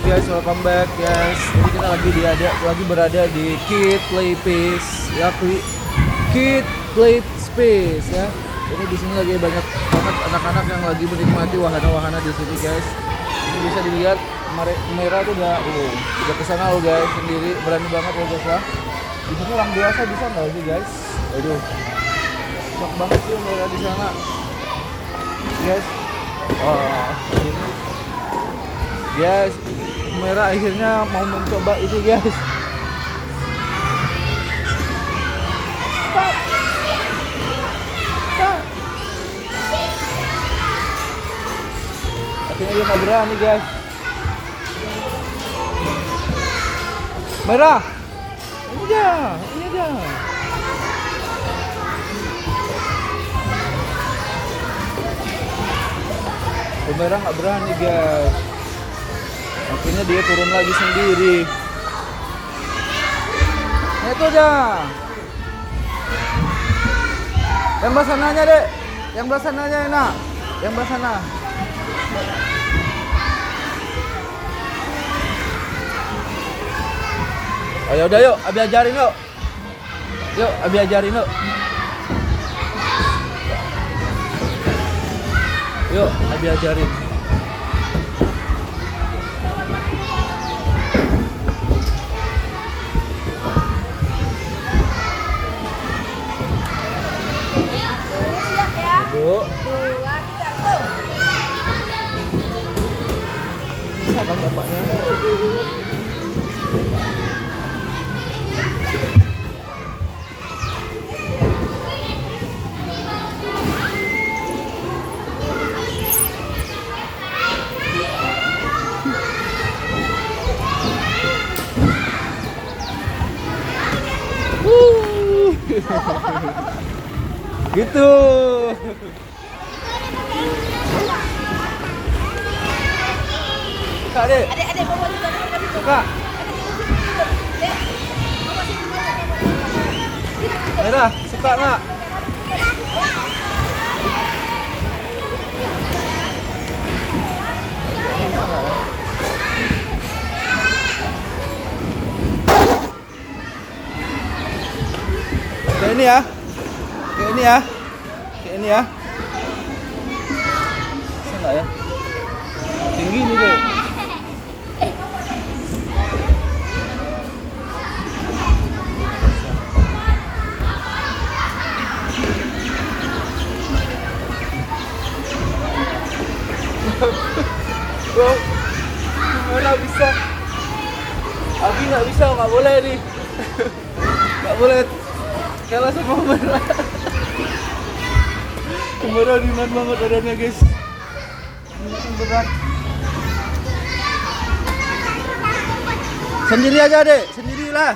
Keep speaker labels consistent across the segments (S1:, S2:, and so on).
S1: guys, welcome back guys. Jadi kita lagi berada di Kid Play Space ya, Kid Play Space ya. Ini di sini lagi banyak banget anak-anak yang lagi menikmati wahana-wahana di sini guys. Ini bisa dilihat Merah tuh udah kesana loh guys sendiri, berani banget ya guys lah. Di sini orang biasa bisa nggak sih guys? Aduh, shock banget sih Merah di sana guys. Ini guys, Merah akhirnya mau mencoba itu guys. Akhirnya dia nggak berani guys. Merah, ini dia. Merah nggak berani guys. Akhirnya dia turun lagi sendiri. Itu dah. Yang belah sananya dek. Yang belah sananya enak. Yang belah sana. Ayo udah yuk, Abi ajarin yuk. Yuk, Abi ajarin yuk. Yuk, Abi ajarin. Yuk. Siapa bapaknya? Gitu. Suka deh. Adek bawa juga. Suka. Merah, suka nggak? Kayak ini ya. Kayak ini ya. Bisa nggak ya? Tinggi nih deh. Bro, Merah bisa. Abi nggak bisa, nggak boleh nih. Nggak boleh kalah sama Merah. Merah ringan banget badannya guys. Ini berat. Sendiri aja deh, sendirilah.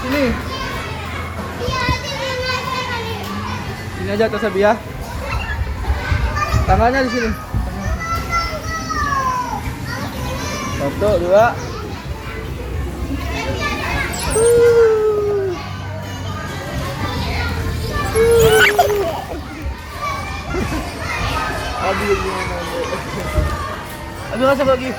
S1: Sini. Sini aja atas Abi ya. Tangannya di sini. 1, 2. Abi gimana? Abi nggak sabar lagi.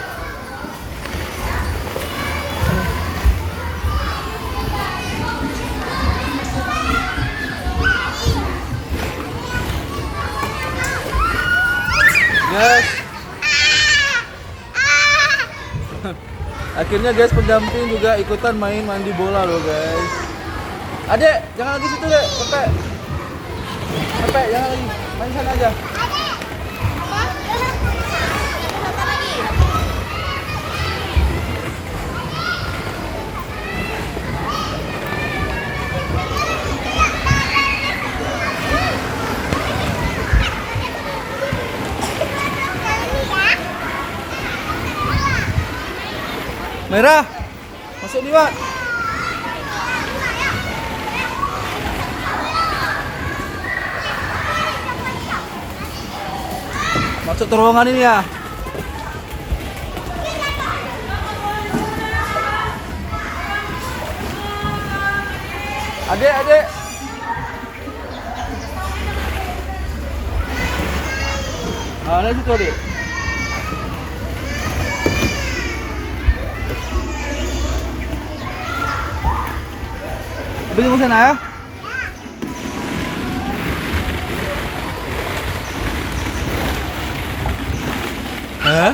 S1: Guys. Akhirnya guys, pendamping juga ikutan main mandi bola loh guys. Adek, jangan lagi situ deh, sampai jangan lagi, main sana aja. Merah, masuk nih Wak. Masuk terowongan ini ya. Adek. Lanjut tadi. Beli musim ya? Hah?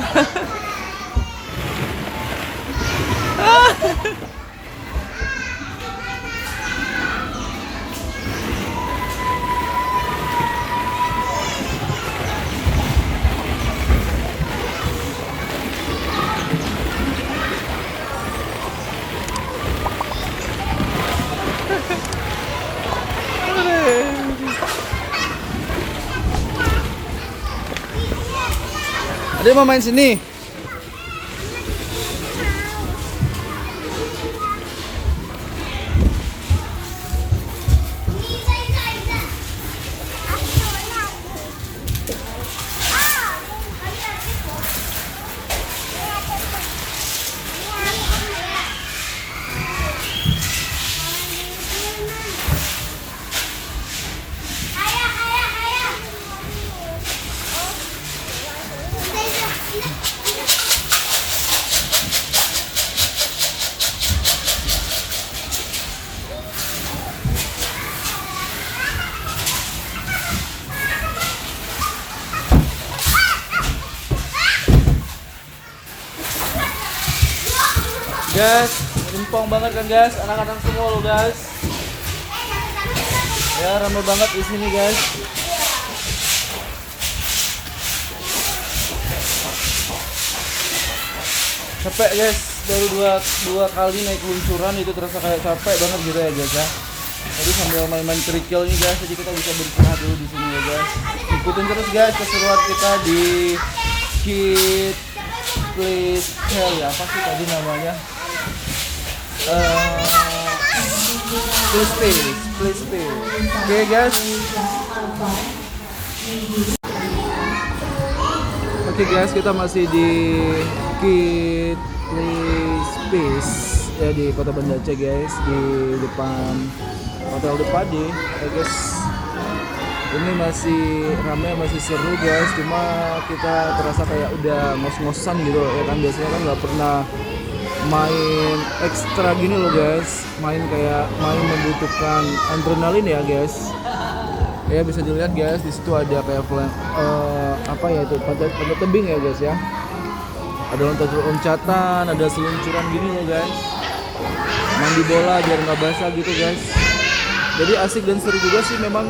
S1: Ada yang mau main sini? Guys, rempong banget kan guys, anak-anak semua lo guys. Ya ramai banget di sini guys. Capek guys, baru dua kali naik luncuran itu terasa kayak capek banget gitu ya guys ya. Tadi sambil main-main kerikil nih guys, jadi kita bisa beristirahat dulu di sini ya guys. Ikutin terus guys keseruan kita di Kid Play Space ya, apa sih tadi namanya? Play Space. Oke guys. Oke guys, kita masih di Kid Play Space ya di Kota Banda Aceh guys, di depan Hotel Depade ya guys. Ini masih ramai, masih seru guys, cuma kita terasa kayak udah ngos-ngosan gitu ya kan, biasanya kan nggak pernah main ekstra gini loh guys, main membutuhkan adrenalin ya guys. Ya bisa dilihat guys, di situ ada kayak apa ya itu panjat tebing ya guys ya. Ada loncatan, ada seluncuran gini loh guys. Mandi bola biar nggak basah gitu guys. Jadi asik dan seru juga sih memang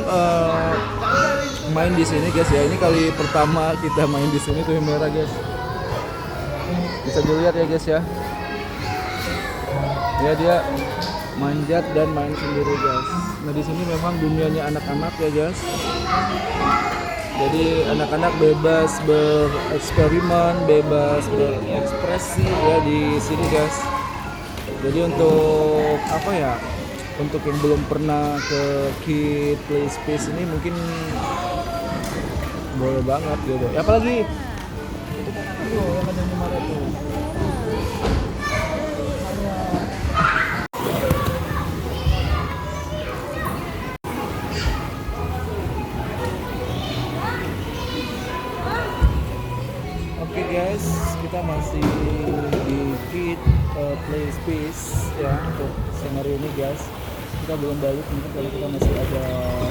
S1: main di sini guys ya. Ini kali pertama kita main di sini tuh merah guys. Bisa dilihat ya guys ya. Ya dia manjat dan main sendiri guys. Nah di sini memang dunianya anak-anak ya guys. Jadi anak-anak bebas bereksperimen, bebas berekspresi ya di sini guys. Jadi untuk apa ya? Untuk yang belum pernah ke Kid Play Space ini mungkin boleh banget gitu. Ya, apalagi itu kan yang ada di Maret tuh. Oke guys, kita masih di Kid Play Space ya untuk siang hari ini guys. Kita belum balik, mungkin kalau kita masih ada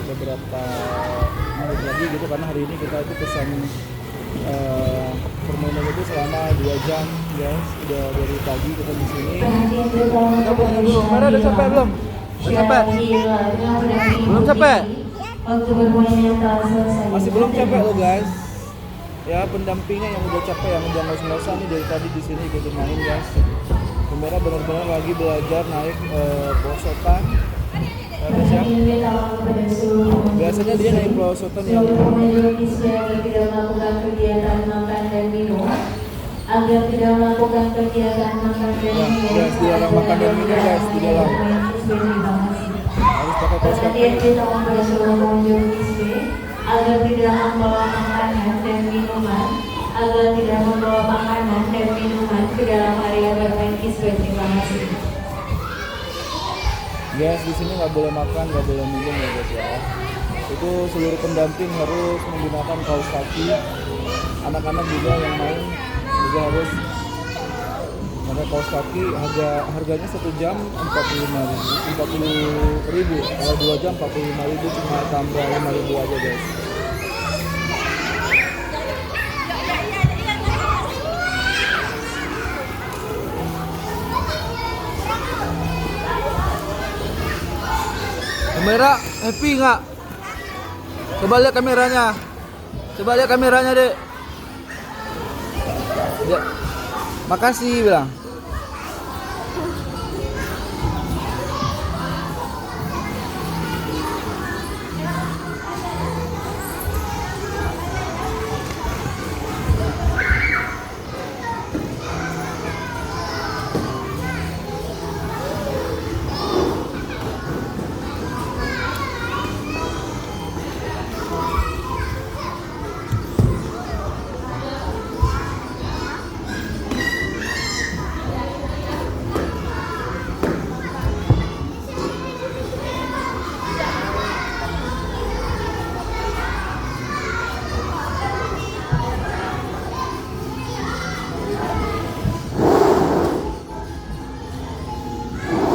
S1: beberapa menit lagi gitu, karena hari ini kita itu pesan permainan itu selama 2 jam guys. Udah dari pagi kita di sini. Kita pulang dulu. Mara udah sampai belum? Udah sampai? Belum sampai? Masih belum capek loh guys. Ya pendampingnya yang udah capek, yang udah ngos-ngosan nih dari tadi di sini ikutin main guys. Mara benar-benar lagi belajar naik perosotan. Biasanya dia naik perosotan yang
S2: agar tidak melakukan kegiatan makan dan minum.
S1: Guys, dilarang makan dan minum guys di dalam. Harus pakai kaos kaki.
S2: Kepada seluruh pengunjung bisnis agar tidak membawa makanan dan minuman, agar tidak membawa makanan dan minuman ke dalam area bermain kiswah. Terima kasih.
S1: Guys, di sini nggak boleh makan, nggak boleh minum ya guys ya. Itu seluruh pendamping harus menggunakan kaos kaki anak-anak juga yang main juga harus. Karena kaos kaki harganya 1 jam 40.000, kalau 2 jam 45.000, cuma tambah 5.000 aja guys. Kamera happy nggak? Coba lihat kameranya. Coba lihat kameranya, Dek. Ya. Makasih bilang.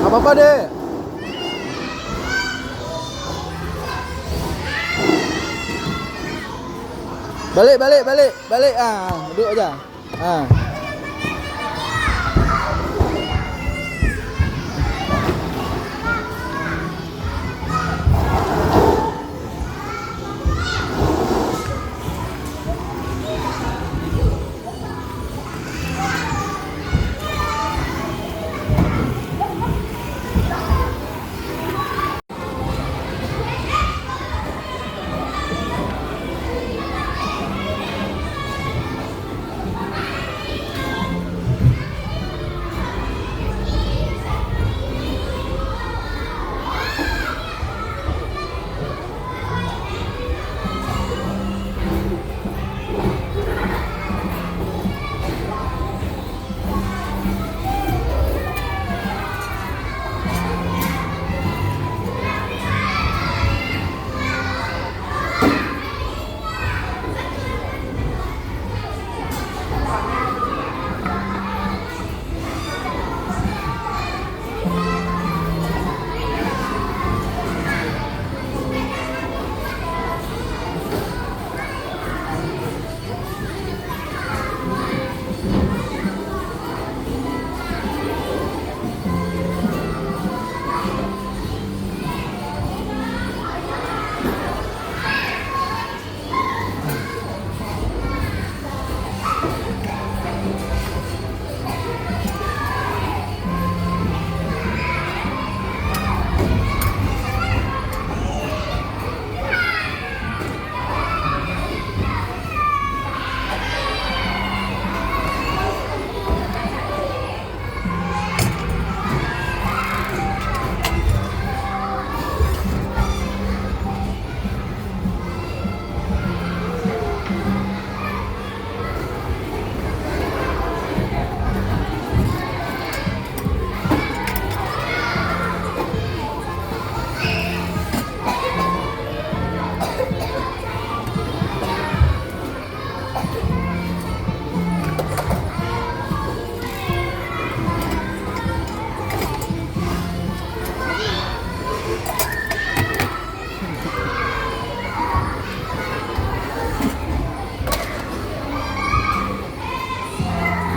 S1: Apa-apa deh. Balik. Duduk aja.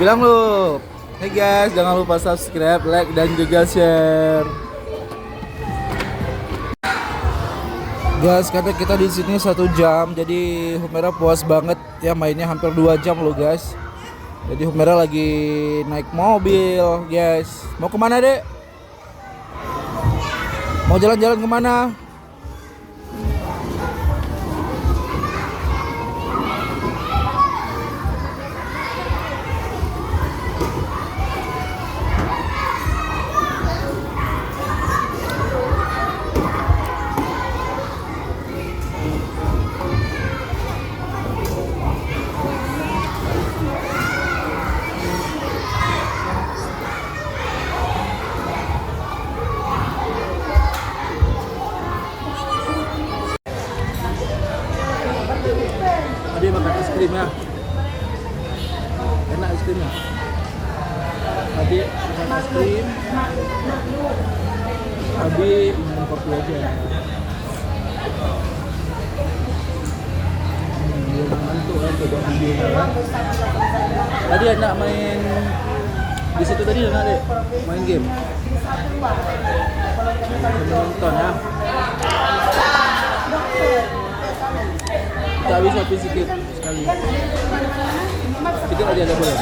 S1: Bilang lu. Hey guys, jangan lupa subscribe, like, dan juga share. Guys, karena kita di sini 1 jam, jadi Humera puas banget ya, mainnya hampir 2 jam loh guys. Jadi Humera lagi naik mobil, guys. Mau kemana, Dek? Mau jalan-jalan kemana? Dia makan es krim ya. es krim ya. Tadi makan es krim. Abi minum kopi aja. Dia ngantuk kan tuh videonya kan. Tadi anak main di situ tadi anak dek main game. Nonton ya. Kita habis kopi sedikit sekali. Sedikit aja boleh.